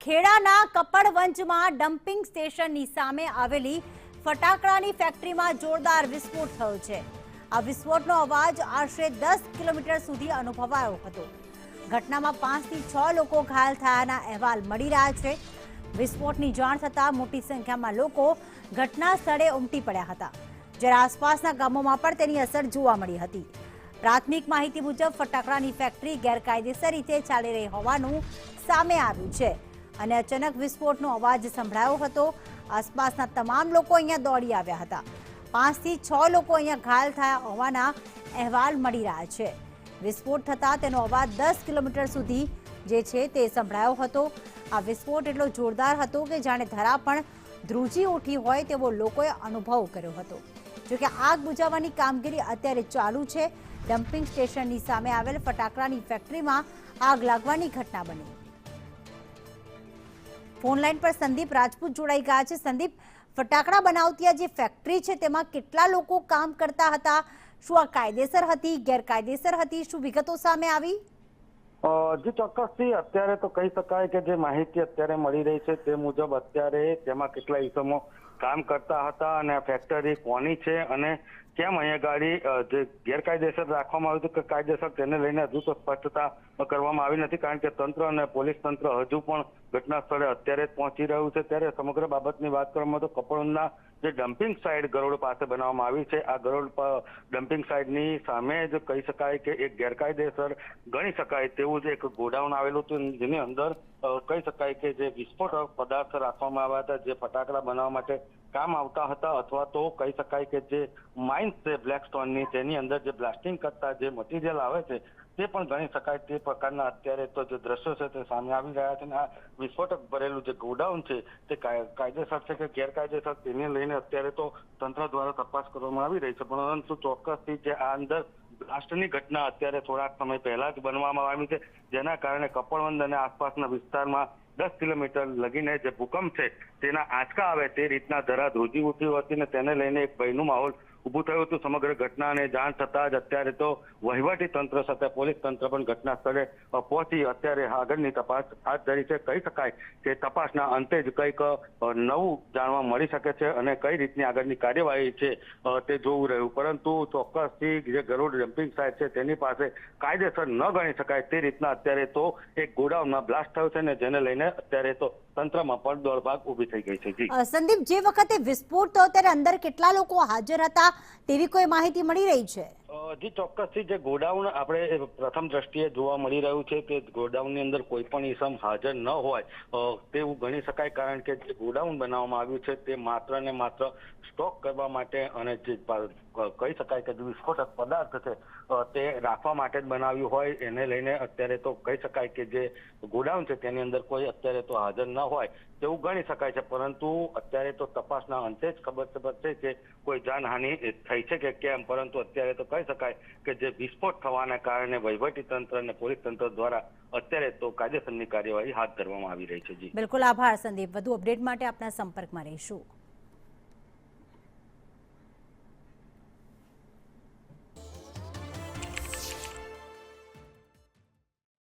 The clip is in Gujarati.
ખેડાના કપડવંજમાં ડમ્પિંગ સ્ટેશનની સામે આવેલી ફટાકડાની ફેક્ટરીમાં જોરદાર વિસ્ફોટ થયો છે। આ વિસ્ફોટનો અવાજ આશરે 10 કિલોમીટર સુધી અનુભવાયો હતો। ઘટનામાં 5 થી 6 લોકો ઘાયલ થયાના અહેવાલ મળી રહ્યા છે। વિસ્ફોટની જાણ થતાં મોટી સંખ્યામાં લોકો ઘટના સ્થળે ઉમટી પડ્યા હતા, જ્યારે આસપાસના ગામોમાં પણ તેની અસર જોવા મળી હતી। પ્રાથમિક માહિતી મુજબ ફટાકડાની ફેક્ટરી ગેરકાયદેસર રીતે ચાલી રહી હોવાનું સામે આવ્યું છે અને અચાનક વિસ્ફોટનો અવાજ સંભળાયો હતો। આસપાસના તમામ લોકો અહીંયા દોડી આવ્યા હતા। 5 થી 6 લોકો અહીંયા ઘાયલ થયા હોવાના અહેવાલ મળી રહ્યા છે। વિસ્ફોટ થતાં તેનો અવાજ 10 કિલોમીટર સુધી જે છે તે સંભળાયો હતો। આ વિસ્ફોટ એટલો જોરદાર હતો કે જાણે ધરા પણ ધ્રુજી ઉઠી હોય તેવો લોકોએ અનુભવ કર્યો હતો। જોકે આગ બુઝાવવાની કામગીરી અત્યારે ચાલુ છે। ડમ્પિંગ સ્ટેશનની સામે આવેલ ફટાકડાની ફેક્ટરીમાં આગ લાગવાની ઘટના બની। ફોન લાઈન પર સંદીપ રાજપૂત જોડાઈ ગયા છે। સંદીપ, ફટાકડા બનાવતી આ જે ફેક્ટરી છે તેમાં કેટલા લોકો કામ કરતા હતા? શું આ કાયદેસર હતી, ગેરકાયદેસર હતી? શું વિગતો સામે આવી? જી ચોક્કસથી અત્યારે તો કહી શકાય કે જે માહિતી અત્યારે મળી રહી છે તે મુજબ અત્યારે તેમાં કેટલા ઇસમો કામ કરતા હતા અને આ ફેક્ટરી કોની છે અને કેમ અહીંયા ગાડી જે ગેરકાયદેસર રાખવામાં આવ્યું હતું કે કાયદેસર તેને લઈને હજુ તો સ્પષ્ટતા કરવામાં આવી નથી, કારણ કે તંત્ર અને પોલીસ તંત્ર હજુ પણ ઘટના સ્થળે અત્યારે જ પહોંચી રહ્યું છે। ત્યારે સમગ્ર બાબતની વાત કરવામાં તો કપડવંજના જે ડમ્પિંગ સાઇટ ગરોડ પાસે બનાવવામાં આવી છે, આ ગરોડ ડમ્પિંગ સાઇટની સામે જ કહી શકાય કે એક ગેરકાયદેસર ગણી શકાય તેવું જ એક ગોડાઉન આવેલું હતું, જેની અંદર કહી શકાય કે જે વિસ્ફોટક પદાર્થ રાખવામાં આવ્યા હતા, જે ફટાકડા બનાવવા માટે કામ આવતા હતા, અથવા તો કહી શકાય કે જે માઇન્સ છે બ્લેકસ્ટોનની, તેની અંદર જે બ્લાસ્ટિંગ કરતા જે મટીરિયલ આવે છે તે પણ ગણી શકાય તે પ્રકારના અત્યારે તો જે દ્રશ્યો છે તે સામે આવી રહ્યા છે। અને આ વિસ્ફોટક ભરેલું જે ગોડાઉન છે તે કાયદેસર છે કે ગેરકાયદેસર તેને લઈને અત્યારે તો તંત્ર દ્વારા તપાસ કરવામાં આવી રહી છે, પરંતુ ચોક્કસથી જે આ અંદર બ્લાસ્ટની ઘટના અત્યારે થોડાક સમય પહેલા જ બનવામાં આવી છે, જેના કારણે કપડવંજ અને આસપાસના વિસ્તારમાં 10 કિલોમીટર લગીને જે ભૂકંપ છે તેના આંચકા આવે તે રીતના ધરા ધ્રુજી ઉઠી હતી અને તેને લઈને એક ભયનું માહોલ ઉભું થયું હતું। સમગ્ર ઘટનાને જાણ થતાં જ અત્યારે તો વહીવટી તંત્ર સાથે પોલીસ તંત્ર પણ ઘટના સ્થળે પહોંચી અત્યારે આગળની તપાસ હાથ ધરી છે। કહી શકાય કે તપાસના અંતે જ કંઈક નવું જાણવા મળી શકે છે અને કઈ રીતની આગળની કાર્યવાહી છે તે જોવું રહ્યું, પરંતુ ચોક્કસથી જે ગરોડ ડમ્પિંગ સાઇટ છે તેની પાસે કાયદેસર ન ગણી શકાય તે રીતના અત્યારે તો એક ગોડાઉનમાં બ્લાસ્ટ થયો છે ને જેને લઈને અત્યારે તો તંત્રમાં પણ દોડભાગ ઉભી થઈ ગઈ છે। જી સંદીપ, જે વખતે વિસ્ફોટ થયો ત્યારે અંદર કેટલા લોકો હાજર હતા તેવી કોઈ માહિતી મળી રહી છે? જી ચોક્કસથી જે ગોડાઉન આપણે પ્રથમ દ્રષ્ટિએ જોવા મળી રહ્યું છે કે ગોડાઉનની અંદર કોઈ પણ ઇસમ હાજર ન હોય તેવું ગણી શકાય, કારણ કે જે ગોડાઉન બનાવવામાં આવ્યું છે તે માત્ર ને માત્ર સ્ટોક કરવા માટે અને જે કહી શકાય કે વિસ્ફોટક પદાર્થ છે તે રાખવા માટે જ બનાવ્યું હોય, એને લઈને અત્યારે તો કહી શકાય કે જે ગોડાઉન છે તેની અંદર કોઈ અત્યારે તો હાજર ન હોય તેવું ગણી શકાય છે, પરંતુ અત્યારે તો તપાસના અંતે જ ખબર પડશે કે કોઈ જાનહાનિ થઈ છે કે કેમ, પરંતુ અત્યારે તો કહી શકાય કે જે વિસ્ફોટ થવાના કારણે વહીવટી તંત્ર અને પોલીસ તંત્ર દ્વારા અત્યારે તો કાયદેસરની કાર્યવાહી હાથ ધરવામાં આવી રહી છે। જી બિલકુલ, આભાર સંદીપ। વધુ અપડેટ માટે આપના સંપર્કમાં રહીશું।